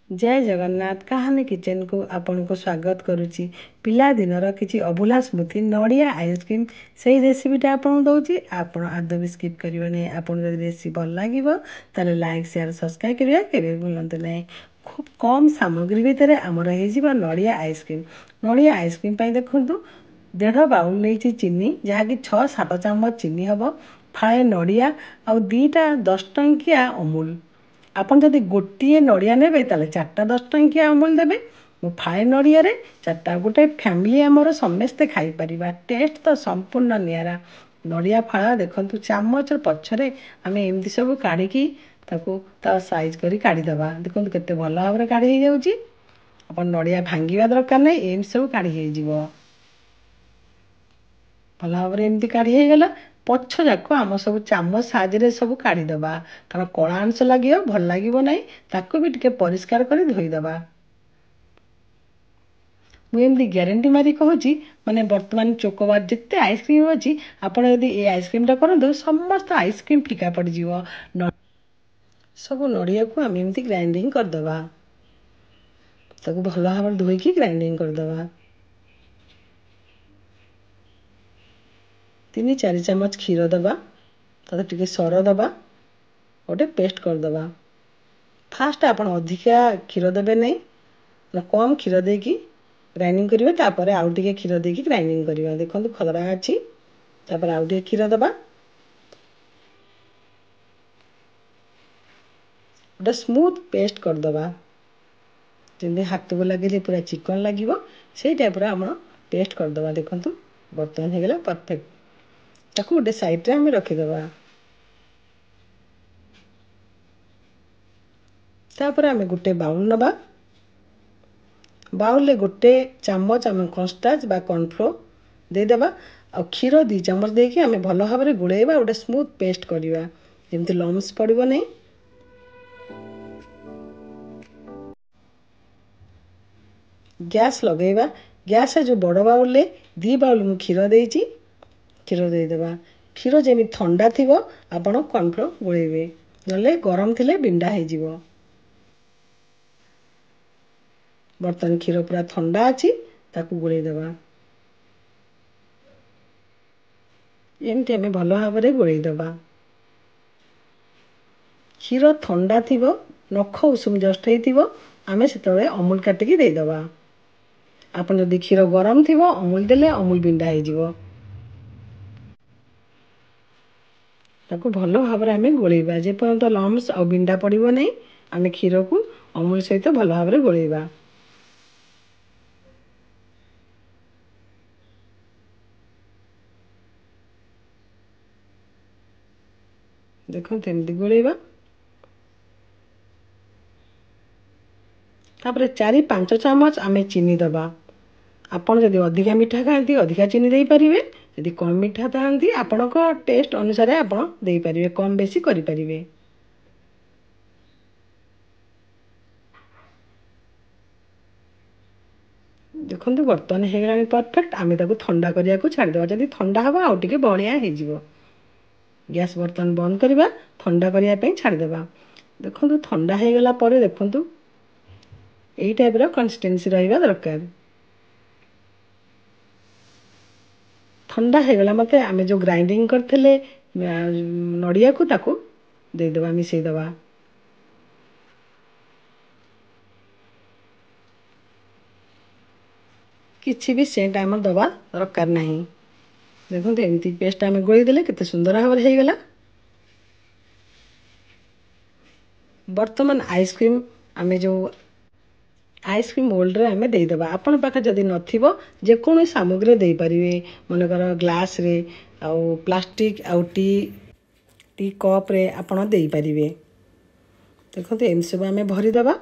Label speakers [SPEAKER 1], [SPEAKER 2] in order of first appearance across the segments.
[SPEAKER 1] जय जगन्नाथ कहानी किचन को आपन को स्वागत करुच्ची। पिला दिनर किसी अभुला स्मृति नड़िया आइसक्रीम से रेसीपीटा आपन दौची। आपन आदौ भी स्किप करेंगे। आपन जब रेसीपी भल लगे ताले लाइक शेयर सब्सक्राइब करिया केबे भूलंतु नहीं। खूब कम सामग्री भितर आमर हो नड़िया आइसक्रीम। नड़िया आइसक्रीम पाई देखंतु 1.5 बाउल नहीं चीनी जहाँकि 6-7 चामच चीनी हम फाए नड़िया आउ 2टा 10 टंकिया अमूल। आपन जदि गोटे नड़िया नेबे ताले 4टा 10 टंकिया अमूल देबे। मो फाए नड़िया रे 4टा गोटे फैमिली आमर समस्ते खाई परिबा। टेस्ट तो संपूर्ण नियारा। नड़िया फाड़ा देखंतु चामच पछरे आमे एमती सब काढ़िकी ताको ता साइज करी काढ़ी दबा। देखंतु केते भल भाबरे काढ़ी हे जाउची। आपन नड़िया भांगिबा दरकार नै। एम सब काढ़ी हे जीवो भल भाबरे एमती काढ़ी हे गला। पछ जाक आम सब चामच साहाଯ୍ୟରେ सब काढ़ी दबा कारण कला अंश लगे भल लगे ना। ताको भी टिके परिष्कार कर धोईदबा। मुझे ग्यारंटी मारी कहूँ माने वर्तमान चोकोबार जिते आइसक्रीम अच्छी आपड़ यदि ये आइसक्रीमटा करूँ समस्त आइसक्रीम फिका पड़ज। सब नड़िया को आम एमती ग्राइंडिंग करदबा। ताको भल भाव धोईकी ग्राइंडिंग करदबा। 3-4 चामच क्षीर दबा ताते टिके सर दबा गोटे पेस्ट करदबा। फास्ट आप अधिका क्षीर देवे नहीं कम क्षीर देकी ग्राइंडिंग करेंगे। तापर आउ टिके क्षीर देकी ग्राइंडिंग करेंगे। देखो खदरा अच्छी तापर आउ टिके क्षीर दबा गोटे स्मूथ पेस्ट करदबा जमी हाथ को लगे पूरा चिकन लगे से टाइप आम पेस्ट करदबा। देखो बर्तमान हो गला परफेक्ट। ताको गोटे साइड आम रखीदबा। तापर आम गोटे बाउल नबा। बाउल गोटे चामच आम कॉर्नस्टार्च बा कॉर्नफ्लोर देदेबा आ क्षीर 2 चामच देके आम भल भाव गोलेबा गोटे स्मूथ पेस्ट करवा जमती लम्स पड़ो नहीं। गैस लगेगा। गैस जो बड़ बाउल 2 बाउल मु क्षीर देची क्षीर देदेबा। क्षीर जमी ठंडा थी आपड़ कॉर्नफ्लोर गोलेबे नले गरम थिले बिंडा हो जीवो। बर्तमान क्षीर पूरा ठंडा अच्छी ताकू गोलेदबा। एमती आम भल भाव गोलेदबा। क्षीर ठंडा थी नख उषुम जस्ट हो आम से अमूल काटिकी देदबा। आप जदि क्षीर गरम थी अमूल देले अमूल बिंडा हो ताकू भल भाव आम गोलेबा जेपर्यंत लम्स आ बिंडा पड़ो नहीं। आम क्षीर को अमूल सहित भल भाव गोलेबा। देखो एमती गोलेबा। तापर 4-5 चामच आम चीनी दबा। आपन जदि अधिका मीठा खाती अधिका चीनी दे पारिबे। यदि कम मीठा खाती आपण टेस्ट अनुसार आपड़ दे पारिबे कम बेसी करि पारिबे। देखो बर्तमान हो गला परफेक्ट। आम ताको ठंडा करिया को छाड़ीदबा। जदि ठंडा हवा आउ टिके बलिया हो गैस बर्तमान बंद करवा ठंडा करने छाड़ीदबा। देखो ठंडा हो गला पर देखो यही टाइप कंसिस्टेंसी रहा दरकार। ठंडा हो गला मत आम जो ग्राइंडिंग करते नड़िया को ताको देदेबा मिसईदबा। किसी भी सेंट आम दबा दरकार नहीं। देखो एमती पेस्ट आम गोलेदेले केते सुंदर भाव हो गला। बर्तमान आइसक्रीम आम जो आइसक्रीम मोल्ड रे आम देदेबा। आपण पाखे जदि नथिबो जेकोनी सामग्री दे पारिबे मनकर ग्लास रे आउ प्लास्टिक आउ टी कप रे आपण दे पारिबे। देखो एम सब आम भरीदबा।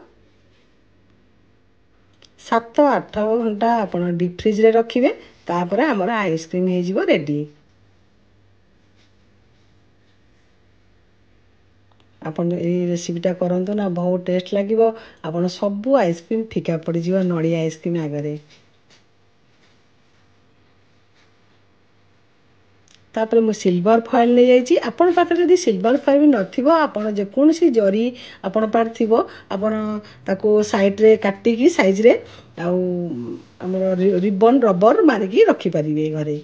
[SPEAKER 1] 7-8 घंटा आपण डीप फ्रिज रे रखिबे। तापर आमर आइसक्रीम हो जीवो रेडी। आपन ये रेसिपीटा करंतु ना बहुत टेस्ट लगे। आपन सब आइसक्रीम फिका पड़ जीवो नड़िया आइसक्रीम आगे। तापर मु सिल्वर फॉइल नहीं जाइए आपण पाखे जदि सिल्वर फॉइल भी नथिबो आपण जेकोसी जरी आपण पार थिबो आपण ताको साइड रे काटिकी साइज रे आउ हमर रिबन रबर मारिकी रखी परिबे घरे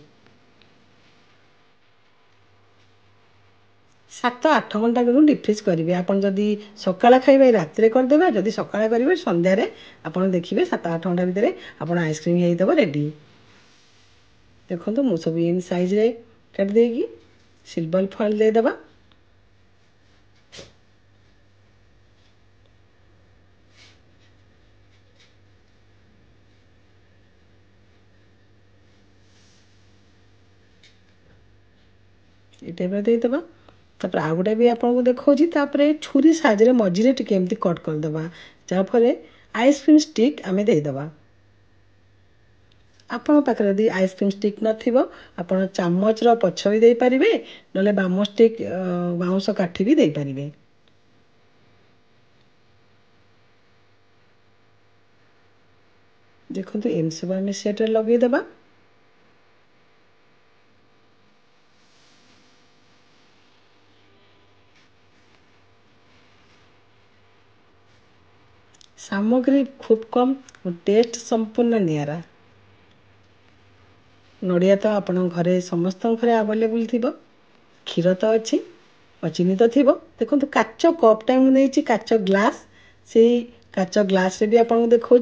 [SPEAKER 1] 7-8 घंटा के डिफ्रिज करेंगे आपड़ जदि सकाळ खाइबे राति करदे जदि सकाळ करेंगे संध्यारे आपड़ देखिए 7-8 घंटा भितर आप आइसक्रीम हो रेडी देखो मु सब इन साइज रे काट देगी सिल्वर फॉइल देदेबा ये टाइप देदेबा तापर आ गोटे भी आपको देखा छुरी साइज मझे टिके एमती कट करदे जहाँफल आइसक्रीम स्टिक आम देदेबा आपण पाखे यदि आइसक्रीम स्टिक नथिबो आपण चामचर पछ भी दे पारिबे नले बाम स्टिक बाउंस काठी भी दे पारिबे देखो एम सब आम सेट लगेदेबा सामग्री खूब कम टेस्ट संपूर्ण निरा नड़िया तो आपण घरे समस्त घरे आवेलेबल थी क्षीर तो अच्छी चीनी तो थी देखो काच कप टाइम नहीं काच ग्लास से काच ग्लास रे भी आपको देखा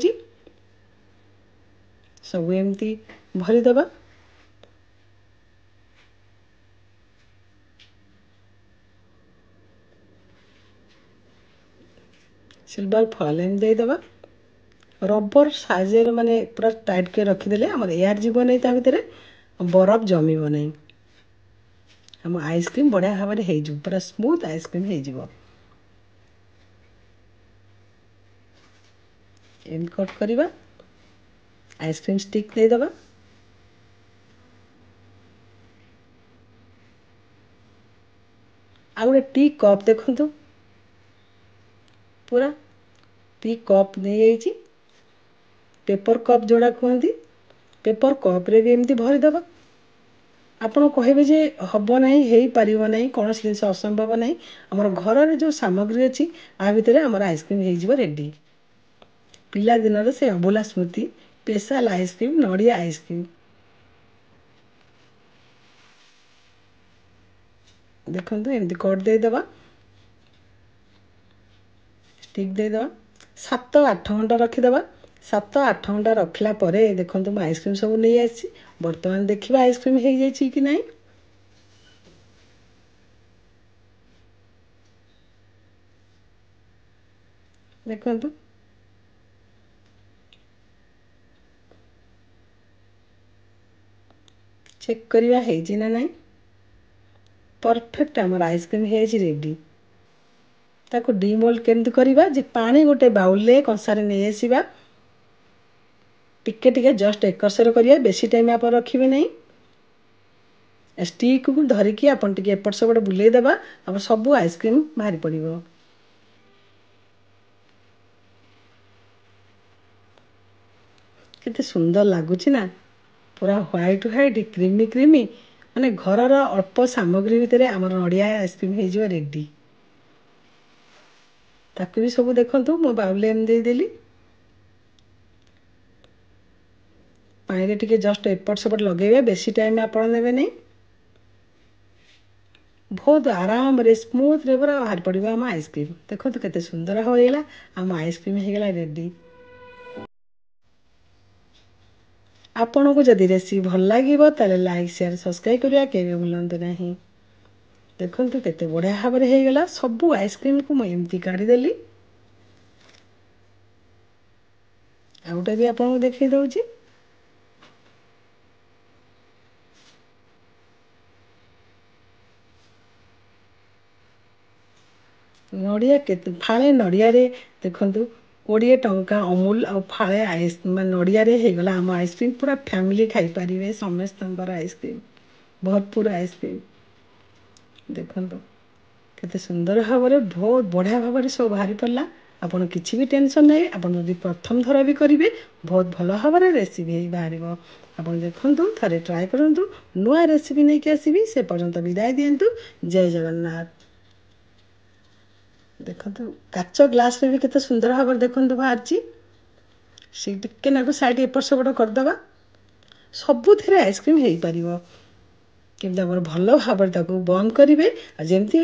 [SPEAKER 1] सब एमती भरीदबा सिल्वर फॉइल देदेबा रबर साइज माने पूरा टाइट के रखीदे आम एयर जीव नहीं भितर बरफ जमीब नहीं आम आइसक्रीम बढ़िया भाव में हो पूरा स्मूथ आइसक्रीम हो एम कट करवा आइसक्रीम स्टिक देदेबा आ गोटे टी कप देखु पूरा टी कप नहीं जाइए पेपर कप जोड़ा कहती पेपर कप रे भी एमती भरीदबा आपण कहे जे हम ना हो पार ना कौन जिन असंभव ना आम घर जो सामग्री अच्छी आ भितर आम आइसक्रीम हो रेडी पिला दिन से अभुला स्मृति स्पेशल आइसक्रीम नड़िया आइसक्रीम देखो एमती कट देदेबा स्टिक देदेबा 7-8 घंटा रखीदबा 7-8 घंटा रखला देखो मैं आइसक्रीम सब नहीं आसी बर्तमान देखा आइसक्रीम हो जाए कि नहीं देखो चेक करवा है ना नहीं परफेक्ट आमर आइसक्रीम हो रेडी ताको डिमोल्ड केमती करवा जे पानी गोटे बाउल रे कंसारे नहीं आसवा टिके टिके जस्ट एकसर करिए बेसी टाइम आप रखिए नहीं स्टिक को धरिकी आपन टिके एपट सेपट बुलेदेबा आप सब आइसक्रीम बाहरी पड़ो केते सुंदर लगुच ना पूरा व्हाइट व्हाइट क्रीमी क्रीमी माने घरर अल्प सामग्री भितर आमर नड़िया आइसक्रीम हो रेडी ताकू भी सब देखु मो बाउल एम देदेली पानी टिके जस्ट एपट सेपट लगे बेसी टाइम आपड़ ने नहीं बहुत आराम रे स्मूथ रे पूरा बाहर पड़ो आम आइसक्रीम देखो केते सुंदर होगा आम आइसक्रीम होगा रेडी आपन को जदि रेसिपी भल लगे ताले लाइक शेयर सब्सक्राइब करवा के भूलु ना देखो केते बढ़िया भाव में होगा सबू आइसक्रीम को मुझे एमती काढ़ीदेली आ गोटे भी आपको देखई दौची नड़िया केते फाळे नड़िया रे देखु 20 टंका अमूल आ फाळे आइस नड़िया रे होगला आम आइसक्रीम पूरा फैमिली खाई पारिबे समस्त आइसक्रीम भरपूर आइसक्रीम देखो केते सुंदर भाव में बहुत बढ़िया भाव में सब बाहरी पड़ा ଆପଣ କିଛି ବି ଟେନସନ୍ ନାହିଁ। ଆପଣ ଯଦି ପ୍ରଥମ ଥର ବି କରିବେ ବହୁତ ଭଲ ଭାବରେ ରେସିପି ହେଇ ବାହାରିବ। ଆପଣ ଦେଖନ୍ତୁ, ଥରେ ଟ୍ରାଏ କରନ୍ତୁ। ନୂଆ ରେସିପି ନେଇକି ଆସିବି, ସେ ପର୍ଯ୍ୟନ୍ତ ବିଦାୟ ଦିଅନ୍ତୁ। ଜୟ ଜଗନ୍ନାଥ। ଦେଖନ୍ତୁ, କାଚ ଗ୍ଲାସରେ ବି କେତେ ସୁନ୍ଦର ଭାବରେ ଦେଖନ୍ତୁ ବାହାରିଛି। ସେ ଟିକେ ନାକୁ ସାଇଡ଼୍ ଏପଟ ସେପଟ କରିଦେବା, ସବୁଥିରେ ଆଇସ୍କ୍ରିମ୍ ହେଇପାରିବ। କିନ୍ତୁ ଆମର ଭଲ ଭାବରେ ତାକୁ ବନ୍ଦ କରିବେ। ଆଉ ଯେମିତି